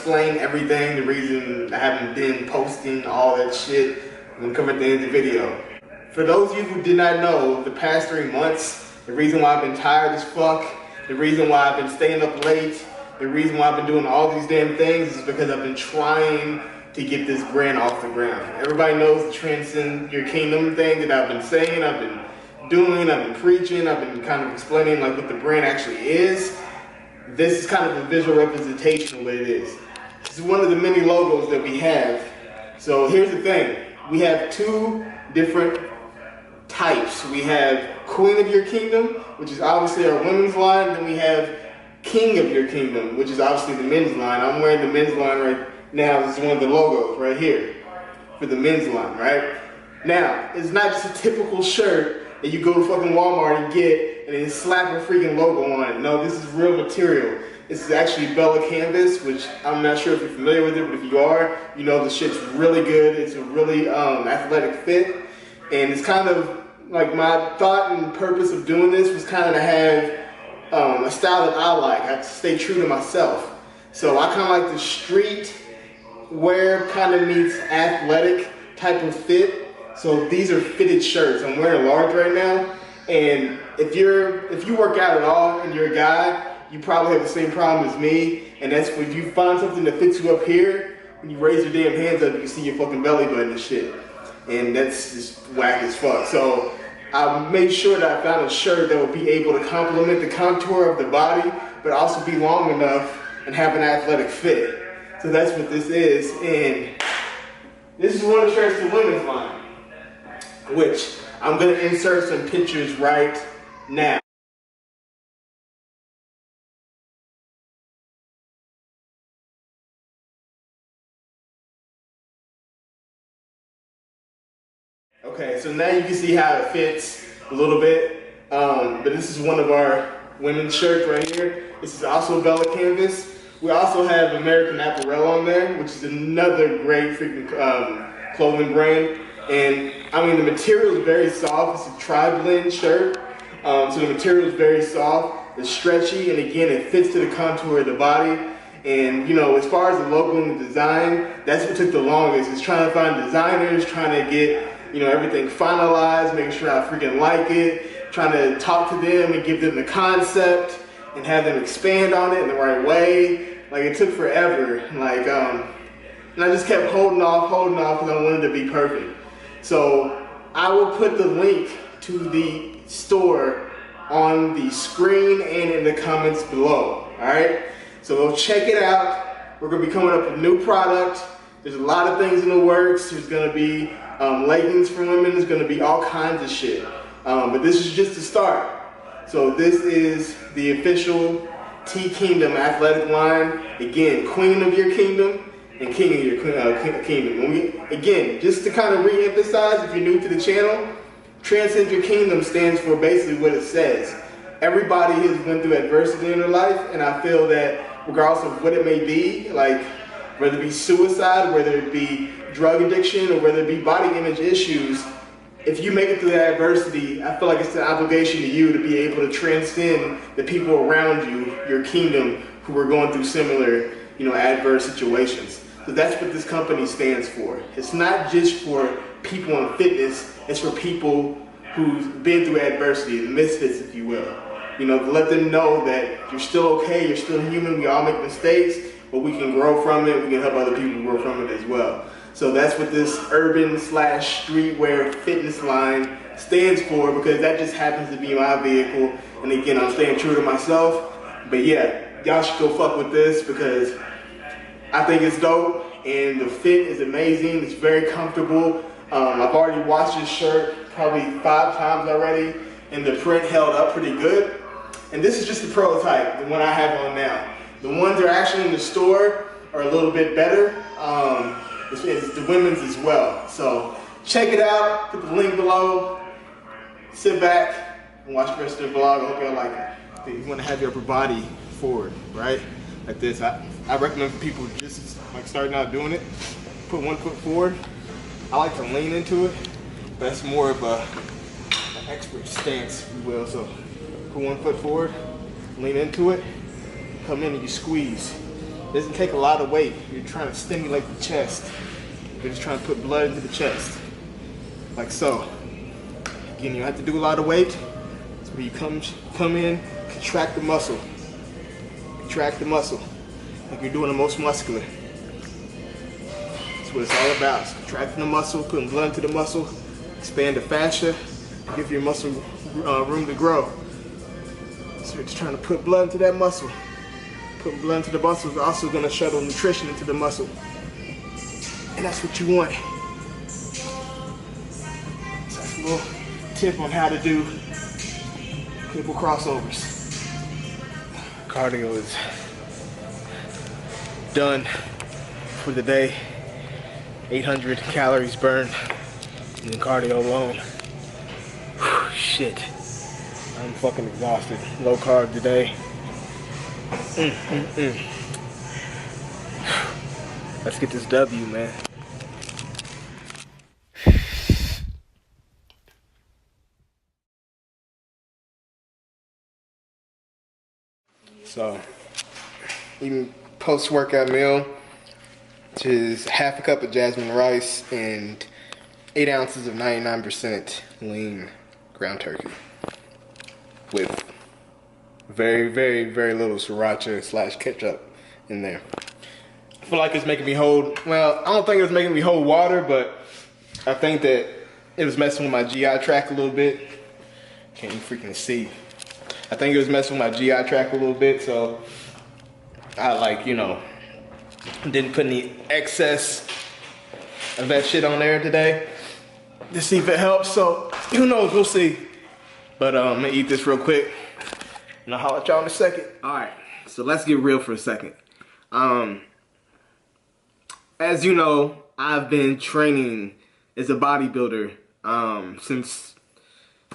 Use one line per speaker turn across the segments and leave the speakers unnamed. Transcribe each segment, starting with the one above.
explain everything, the reason I haven't been posting all that shit. I'm gonna cover at the end of the video. For those of you who did not know, the past 3 months, the reason why I've been tired as fuck, the reason why I've been staying up late, the reason why I've been doing all these damn things is because I've been trying to get this brand off the ground. Everybody knows the Transcend Your Kingdom thing that I've been saying, I've been doing, I've been preaching, I've been kind of explaining like what the brand actually is. This is kind of a visual representation of what it is. This is one of the many logos that we have. So here's the thing. We have 2 different types. We have Queen of Your Kingdom, which is obviously our women's line. Then we have King of Your Kingdom, which is obviously the men's line. I'm wearing the men's line right now. This is one of the logos right here for the men's line, right? Now, it's not just a typical shirt that you go to fucking Walmart and get and then slap a freaking logo on it. No, this is real material. This is actually Bella Canvas, which I'm not sure if you're familiar with it, but if you are, you know the shit's really good. It's a really athletic fit. And it's kind of like my thought and purpose of doing this was kind of to have a style that I like. I have to stay true to myself. So I kind of like the street wear kind of meets athletic type of fit. So these are fitted shirts. I'm wearing a large right now. And if you work out at all and you're a guy, you probably have the same problem as me. And that's when you find something that fits you up here, when you raise your damn hands up, you can see your fucking belly button and shit. And that's just whack as fuck. So I made sure that I found a shirt that would be able to complement the contour of the body, but also be long enough and have an athletic fit. So that's what this is. And this is one of the shirts to women's line, which I'm gonna insert some pictures right now. Okay, so now you can see how it fits a little bit, but this is one of our women's shirts right here. This is also Bella Canvas. We also have American Apparel on there, which is another great freaking clothing brand. And I mean, the material is very soft. It's a tri-blend shirt, so the material is very soft. It's stretchy, and again, it fits to the contour of the body. And you know, as far as the logo and the design, that's what took the longest. It's trying to find designers, trying to get everything finalized, making sure I freaking like it, trying to talk to them and give them the concept and have them expand on it in the right way. Like, it took forever. Like, and I just kept holding off because I wanted to be perfect. So I will put the link to the store on the screen and in the comments below, all right? So go check it out. We're gonna be coming up with a new product. There's a lot of things in the works. There's gonna be leggings for women. There's gonna be all kinds of shit. But this is just the start. So this is the official T Kingdom athletic line. Again, Queen of Your Kingdom and King of Your Kingdom. Again, just to kind of re-emphasize, if you're new to the channel, Transcend Your Kingdom stands for basically what it says. Everybody has went through adversity in their life, and I feel that regardless of what it may be, like whether it be suicide, whether it be drug addiction, or whether it be body image issues, if you make it through that adversity, I feel like it's an obligation to you to be able to transcend the people around you, your kingdom, who are going through similar, adverse situations. So that's what this company stands for. It's not just for people in fitness, it's for people who've been through adversity, the misfits, if you will. To let them know that you're still okay, you're still human, we all make mistakes, but we can grow from it, we can help other people grow from it as well. So that's what this urban/streetwear fitness line stands for, because that just happens to be my vehicle. And again, I'm staying true to myself. But yeah, y'all should go fuck with this because I think it's dope and the fit is amazing. It's very comfortable. I've already washed this shirt probably 5 times already, and the print held up pretty good. And this is just the prototype, the one I have on now. The ones that are actually in the store are a little bit better. It's the women's as well. So check it out, put the link below, sit back and watch the rest of the vlog. I hope y'all like it. You want to have your upper body forward, right? Like this. I recommend for people just like starting out doing it, put 1 foot forward. I like to lean into it, but that's more of an expert stance, if you will. So put 1 foot forward, lean into it, come in and you squeeze. doesn't take a lot of weight. You're trying to stimulate the chest. You're just trying to put blood into the chest, like so. Again, you don't have to do a lot of weight. It's where you come in, contract the muscle. Contract the muscle, like you're doing the most muscular. That's what it's all about. It's contracting the muscle, putting blood into the muscle, expand the fascia, give your muscle room to grow. So you're just trying to put blood into that muscle. Putting blood into the muscle is also going to shuttle nutrition into the muscle. And that's what you want. So that's a little tip on how to do cable crossovers. Cardio is done for the day. 800 calories burned in cardio alone. Whew, shit. I'm fucking exhausted. Low carb today. Let's get this W, man. So, eating post-workout meal, which is half a cup of jasmine rice and 8 ounces of 99% lean ground turkey with very, very, very little sriracha / ketchup in there. I feel like it's making me hold, well, I don't think it was making me hold water, but I think that it was messing with my GI tract a little bit. Can't even freaking see. I think it was messing with my GI tract a little bit, so I didn't put any excess of that shit on there today to see if it helps, so who knows, we'll see. But I'm gonna eat this real quick and I'll holler at y'all in a second. Alright, so let's get real for a second. As you know, I've been training as a bodybuilder since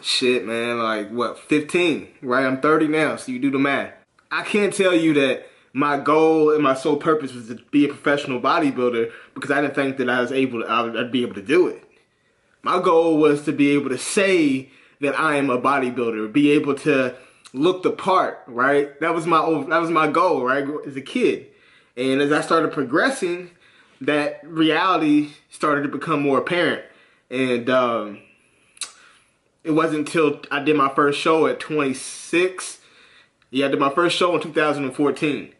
shit, man, like what, 15, right? I'm 30 now, so you do the math. I can't tell you that my goal and my sole purpose was to be a professional bodybuilder because I didn't think that I'd be able to do it. My goal was to be able to say that I am a bodybuilder, be able to look the part, right? That was my goal, right, as a kid. And as I started progressing, that reality started to become more apparent. And it wasn't until I did my first show at 26. Yeah, I did my first show in 2014.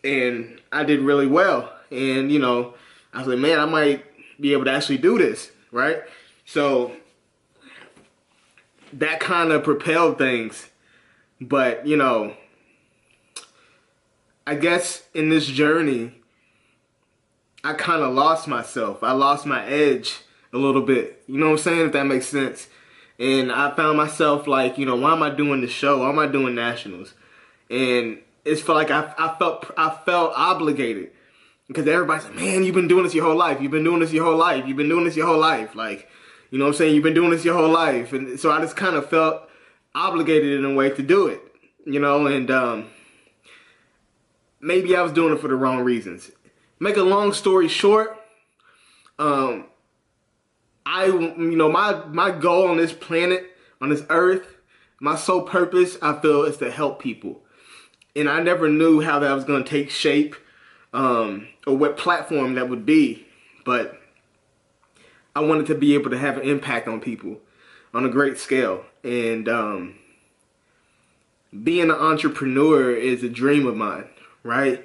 And I did really well. And, I was like, man, I might be able to actually do this, right? So that kind of propelled things. But, I guess in this journey, I kind of lost myself. I lost my edge a little bit. You know what I'm saying? If that makes sense. And I found myself like, why am I doing this show? Why am I doing nationals? And it's felt like I felt obligated because everybody's like, man, you've been doing this your whole life. You've been doing this your whole life. You've been doing this your whole life. Like, you know what I'm saying? You've been doing this your whole life. And so I just kind of felt obligated in a way to do it, and maybe I was doing it for the wrong reasons. Make a long story short, my goal on this planet, on this earth, my sole purpose, I feel, is to help people. And I never knew how that was going to take shape, or what platform that would be. But I wanted to be able to have an impact on people on a great scale. And being an entrepreneur is a dream of mine, right?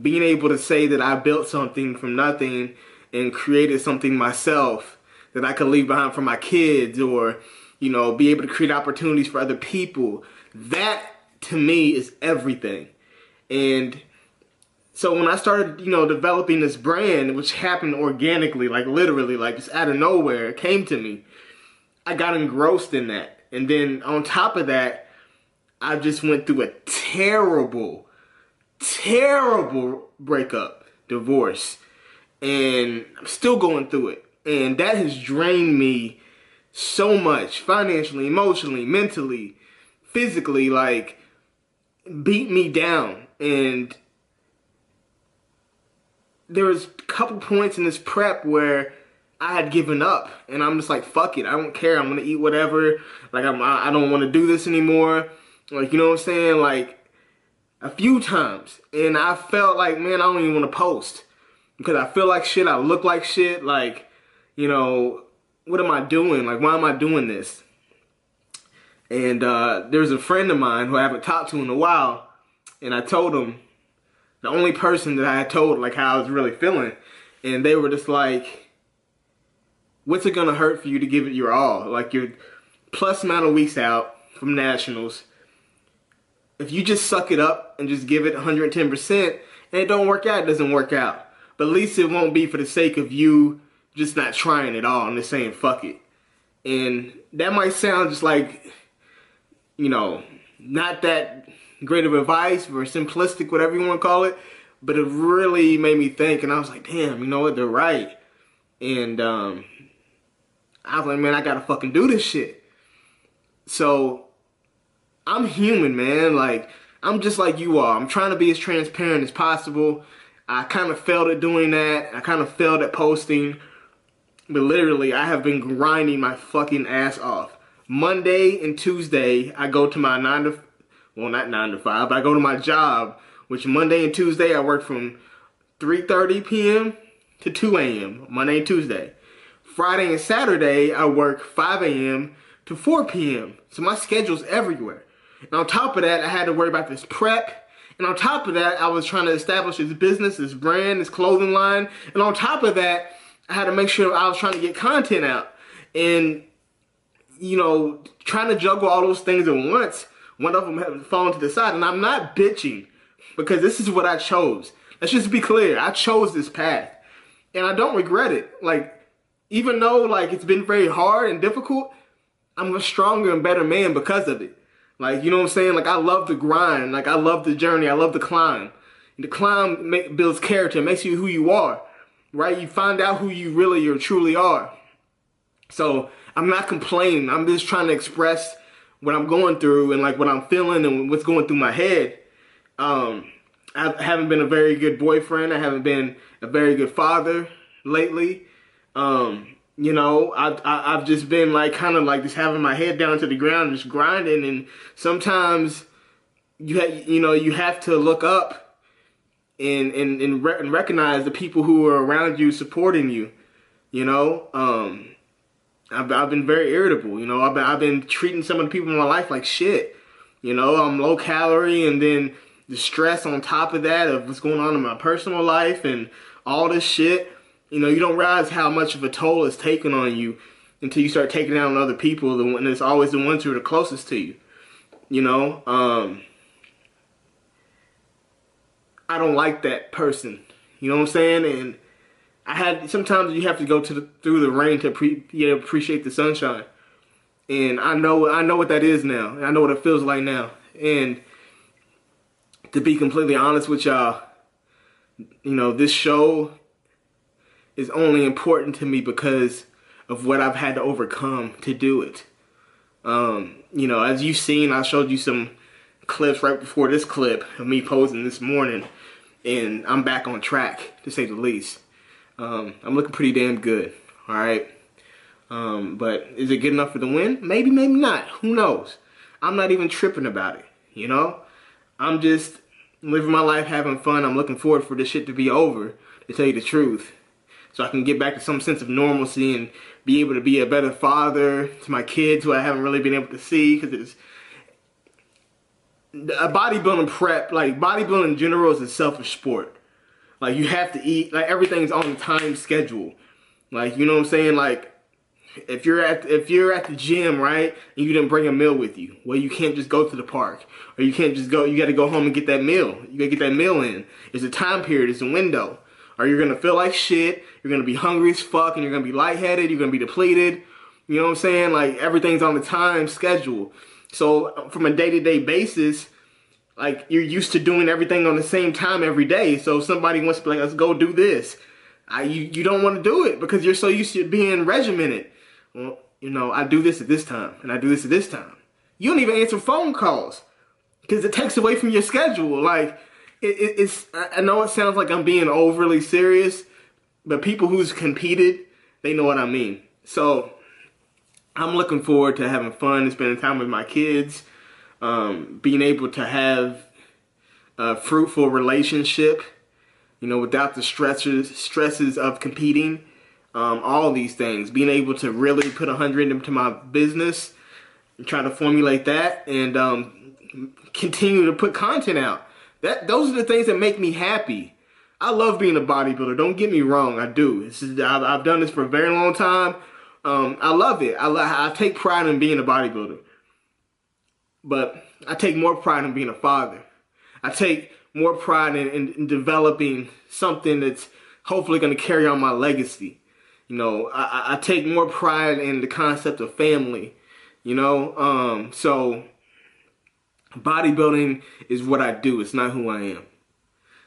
Being able to say that I built something from nothing and created something myself that I could leave behind for my kids, or, be able to create opportunities for other people. That, to me, is everything. And so when I started, developing this brand, which happened organically, like literally, like just out of nowhere, it came to me, I got engrossed in that. And then on top of that, I just went through a terrible, terrible breakup, divorce. And I'm still going through it. And that has drained me so much, financially, emotionally, mentally, physically, like, beat me down. And there was a couple points in this prep where I had given up, and I'm just like, fuck it, I don't care, I'm gonna eat whatever, like, I don't want to do this anymore, like, you know what I'm saying, like, a few times, and I felt like, man, I don't even want to post because I feel like shit. I look like shit. Like, you know, what am I doing? Like, why am I doing this? And there's a friend of mine who I haven't talked to in a while, and I told him, the only person that I had told like how I was really feeling, and they were just like, what's it gonna hurt for you to give it your all? Like, you're plus amount of weeks out from nationals. If you just suck it up and just give it 110% and it don't work out, it doesn't work out. But at least it won't be for the sake of you just not trying at all and just saying fuck it. And that might sound just like, you know, not that great of advice or simplistic, whatever you want to call it, but it really made me think, and I was like, damn, you know what, they're right. And I was like, man, I gotta fucking do this shit. So I'm human, man. Like, I'm just like you are. I'm trying to be as transparent as possible. I kind of failed at doing that. I kind of failed at posting. But literally, I have been grinding my fucking ass off. Monday and Tuesday, I go to my not 9 to 5, but I go to my job, which Monday and Tuesday, I work from 3:30 p.m. to 2 a.m. Monday and Tuesday. Friday and Saturday, I work 5 a.m. to 4 p.m. So my schedule's everywhere. And on top of that, I had to worry about this prep. And on top of that, I was trying to establish this business, this brand, this clothing line. And on top of that, I had to make sure I was trying to get content out. And, you know, trying to juggle all those things at once, one of them had fallen to the side. And I'm not bitching because this is what I chose. Let's just be clear. I chose this path. And I don't regret it. Like, even though, like, it's been very hard and difficult, I'm a stronger and better man because of it. Like, you know what I'm saying? Like, I love the grind. Like, I love the journey. I love the climb. The climb builds character, makes you who you are, right? You find out who you really or truly are. So, I'm not complaining. I'm just trying to express what I'm going through and, like, what I'm feeling and what's going through my head. I haven't been a very good boyfriend. I haven't been a very good father lately. You know, I've just been like kind of like just having my head down to the ground and just grinding, and sometimes you have to look up and recognize the people who are around you supporting you. You know, I've been very irritable. You know, I've been treating some of the people in my life like shit. You know, I'm low calorie, and then the stress on top of that of what's going on in my personal life and all this shit. You know, you don't realize how much of a toll it's taken on you until you start taking it out on other people, and it's always the ones who are the closest to you. You know, I don't like that person. You know what I'm saying? And sometimes you have to go through the rain to appreciate the sunshine. And I know what that is now. And I know what it feels like now. And to be completely honest with y'all, you know, this show is only important to me because of what I've had to overcome to do it. You know, as you've seen, I showed you some clips right before this clip of me posing this morning, and I'm back on track, to say the least. I'm looking pretty damn good, all right? But is it good enough for the win? Maybe, maybe not. Who knows? I'm not even tripping about it, you know? I'm just living my life, having fun. I'm looking forward for this shit to be over, to tell you the truth, so I can get back to some sense of normalcy and be able to be a better father to my kids who I haven't really been able to see, because it's a bodybuilding prep. Like, bodybuilding in general is a selfish sport. Like, you have to eat. Like, everything's on a time schedule. Like, you know what I'm saying? Like, if you're at the gym, right, and you didn't bring a meal with you, well, you can't just go to the park, or you can't just go. You got to go home and get that meal. You got to get that meal in. It's a time period. It's a window. Or you're gonna feel like shit. You're gonna be hungry as fuck, and you're gonna be lightheaded. You're gonna be depleted. You know what I'm saying? Like, everything's on the time schedule. So from a day-to-day basis, like, you're used to doing everything on the same time every day. So if somebody wants to be like, let's go do this, you don't want to do it because you're so used to being regimented. Well, you know, I do this at this time, and I do this at this time. You don't even answer phone calls because it takes away from your schedule. Like, I know it sounds like I'm being overly serious, but people who's competed, they know what I mean. So I'm looking forward to having fun and spending time with my kids, being able to have a fruitful relationship, you know, without the stresses of competing. All these things, being able to really put 100 into my business and try to formulate that, and continue to put content out. Those are the things that make me happy. I love being a bodybuilder. Don't get me wrong, I do. I've done this for a very long time. I love it. I take pride in being a bodybuilder, but I take more pride in being a father. I take more pride in developing something that's hopefully going to carry on my legacy. You know, I take more pride in the concept of family. You know, so bodybuilding is what I do. It's not who I am,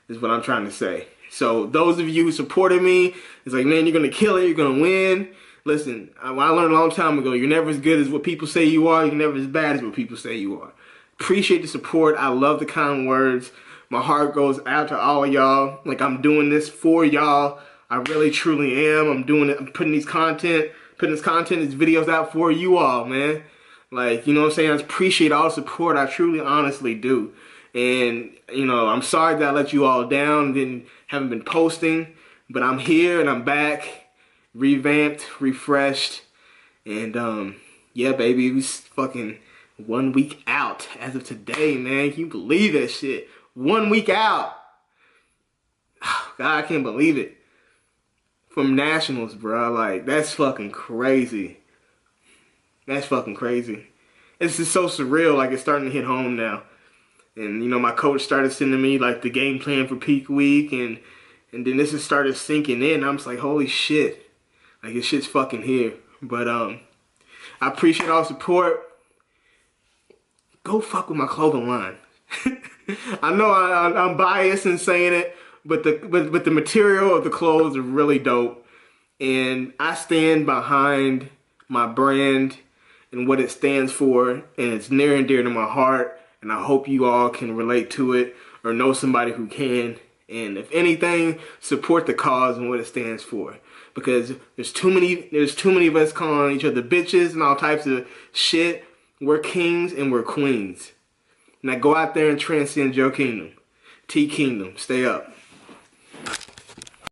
is what I'm trying to say. So those of you who supported me, it's like, man, you're going to kill it. You're going to win. Listen, I learned a long time ago, you're never as good as what people say you are. You're never as bad as what people say you are. Appreciate the support. I love the kind words. My heart goes out to all of y'all. Like, I'm doing this for y'all. I really, truly am. I'm doing it. I'm putting this content, these videos out for you all, man. Like, you know what I'm saying? I appreciate all the support. I truly, honestly do. And, you know, I'm sorry that I let you all down, haven't been posting, but I'm here and I'm back, revamped, refreshed, and, yeah, baby, it was fucking 1 week out as of today, man. Can you believe that shit? 1 week out. Oh, God, I can't believe it. From nationals, bro. Like, that's fucking crazy. That's fucking crazy. It's just so surreal. Like, it's starting to hit home now. And, you know, my coach started sending me, like, the game plan for peak week. And then this just started sinking in. I'm just like, holy shit. Like, this shit's fucking here. But, I appreciate all the support. Go fuck with my clothing line. I know I'm biased in saying it, but the material of the clothes are really dope, and I stand behind my brand and what it stands for, and it's near and dear to my heart, and I hope you all can relate to it or know somebody who can, and if anything, support the cause and what it stands for, because there's too many of us calling each other bitches and all types of shit. We're kings and we're queens. Now go out there and transcend your kingdom. T Kingdom, stay up.